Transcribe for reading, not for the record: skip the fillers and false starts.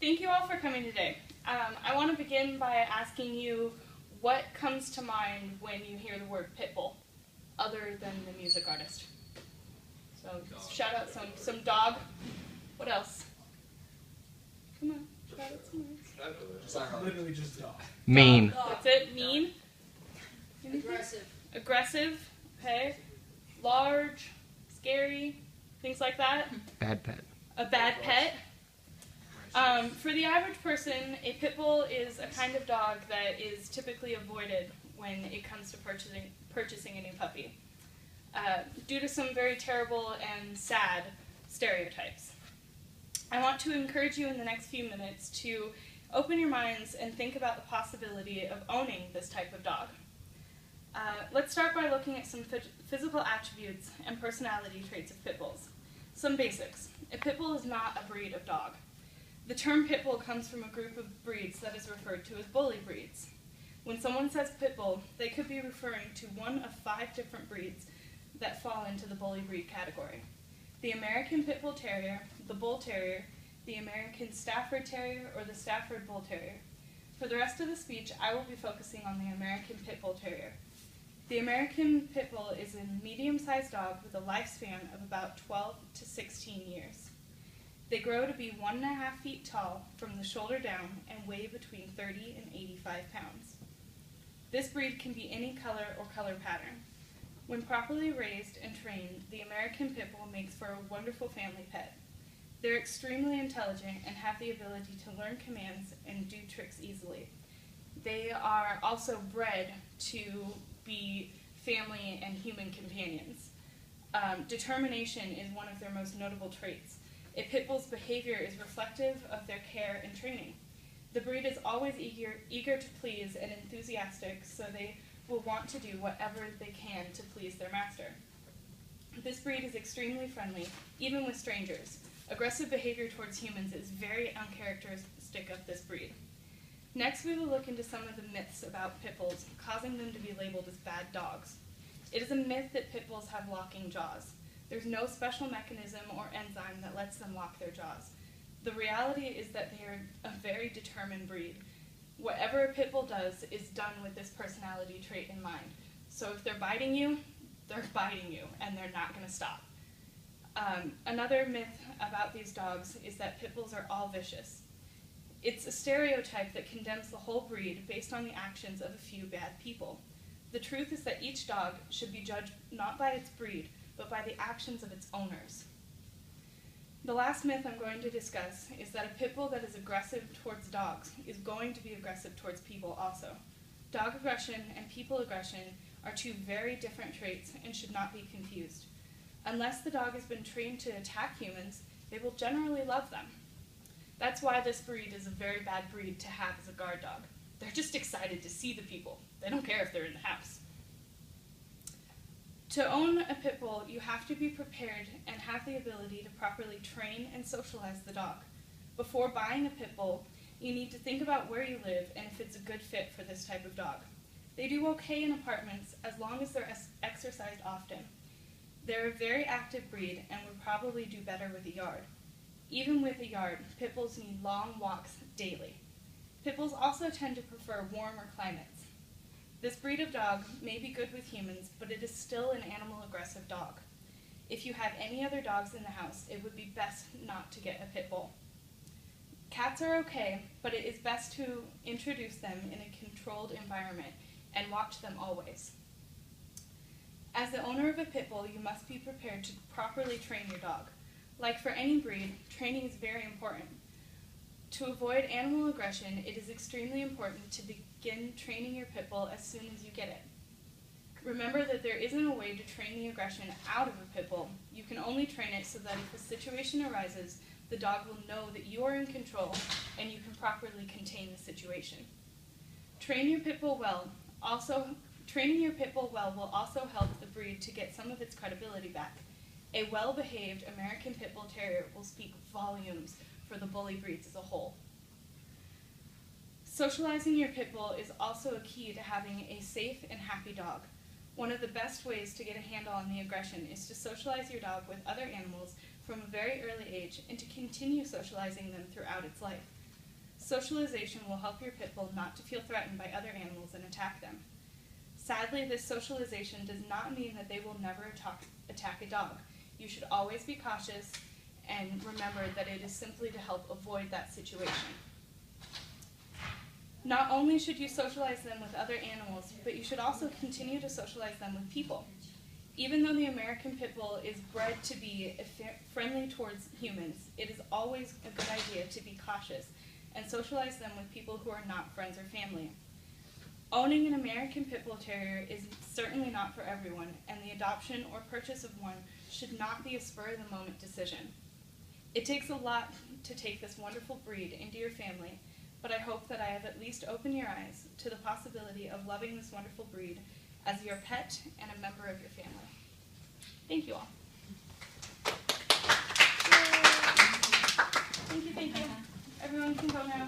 Thank you all for coming today. I want to begin by asking you what comes to mind when you hear the word pit bull, other than the music artist. So shout out some dog. What else? Come on, shout out some words. Literally just dog. Mean. That's it. Mean. Aggressive. Aggressive. Okay. Large. Scary. Things like that. Bad pet. A bad pet. For the average person, a pit bull is a kind of dog that is typically avoided when it comes to purchasing a new puppy, due to some very terrible and sad stereotypes. I want to encourage you in the next few minutes to open your minds and think about the possibility of owning this type of dog. Let's start by looking at some physical attributes and personality traits of pit bulls. Some basics. A pit bull is not a breed of dog. The term pit bull comes from a group of breeds that is referred to as bully breeds. When someone says pit bull, they could be referring to one of 5 different breeds that fall into the bully breed category. The American Pit Bull Terrier, the Bull Terrier, the American Stafford Terrier, or the Stafford Bull Terrier. For the rest of the speech, I will be focusing on the American Pit Bull Terrier. The American Pit Bull is a medium-sized dog with a lifespan of about 12 to 16 years. They grow to be 1.5 feet tall from the shoulder down and weigh between 30 and 85 pounds. This breed can be any color or color pattern. When properly raised and trained, the American Pit Bull makes for a wonderful family pet. They're extremely intelligent and have the ability to learn commands and do tricks easily. They are also bred to be family and human companions. Determination is one of their most notable traits. A pit bull's behavior is reflective of their care and training. The breed is always eager to please and enthusiastic, so they will want to do whatever they can to please their master. This breed is extremely friendly, even with strangers. Aggressive behavior towards humans is very uncharacteristic of this breed. Next, we will look into some of the myths about pit bulls, causing them to be labeled as bad dogs. It is a myth that pit bulls have locking jaws. There's no special mechanism or enzyme that lets them lock their jaws. The reality is that they are a very determined breed. Whatever a pit bull does is done with this personality trait in mind. So if they're biting you, and they're not going to stop. Another myth about these dogs is that pit bulls are all vicious. It's a stereotype that condemns the whole breed based on the actions of a few bad people. The truth is that each dog should be judged not by its breed, but by the actions of its owners. The last myth I'm going to discuss is that a pit bull that is aggressive towards dogs is going to be aggressive towards people also. Dog aggression and people aggression are 2 very different traits and should not be confused. Unless the dog has been trained to attack humans, they will generally love them. That's why this breed is a very bad breed to have as a guard dog. They're just excited to see the people. They don't care if they're in the house. To own a pit bull, you have to be prepared and have the ability to properly train and socialize the dog. Before buying a pit bull, you need to think about where you live and if it's a good fit for this type of dog. They do okay in apartments as long as they're exercised often. They're a very active breed and would probably do better with a yard. Even with a yard, pit bulls need long walks daily. Pit bulls also tend to prefer warmer climates. This breed of dog may be good with humans, but it is still an animal-aggressive dog. If you have any other dogs in the house, it would be best not to get a pit bull. Cats are okay, but it is best to introduce them in a controlled environment and watch them always. As the owner of a pit bull, you must be prepared to properly train your dog. Like for any breed, training is very important. To avoid animal aggression, it is extremely important to begin training your pit bull as soon as you get it. Remember that there isn't a way to train the aggression out of a pit bull. You can only train it so that if a situation arises, the dog will know that you are in control and you can properly contain the situation. Training your pit bull well will also help the breed to get some of its credibility back. A well-behaved American Pit Bull Terrier will speak volumes for the bully breeds as a whole. Socializing your pit bull is also a key to having a safe and happy dog. One of the best ways to get a handle on the aggression is to socialize your dog with other animals from a very early age and to continue socializing them throughout its life. Socialization will help your pit bull not to feel threatened by other animals and attack them. Sadly, this socialization does not mean that they will never attack a dog. You should always be cautious and remember that it is simply to help avoid that situation. Not only should you socialize them with other animals, but you should also continue to socialize them with people. Even though the American Pit Bull is bred to be friendly towards humans, it is always a good idea to be cautious and socialize them with people who are not friends or family. Owning an American Pit Bull Terrier is certainly not for everyone, and the adoption or purchase of one should not be a spur-of-the-moment decision. It takes a lot to take this wonderful breed into your family, but I hope that I have at least opened your eyes to the possibility of loving this wonderful breed as your pet and a member of your family. Thank you all. Thank you. Everyone can go now.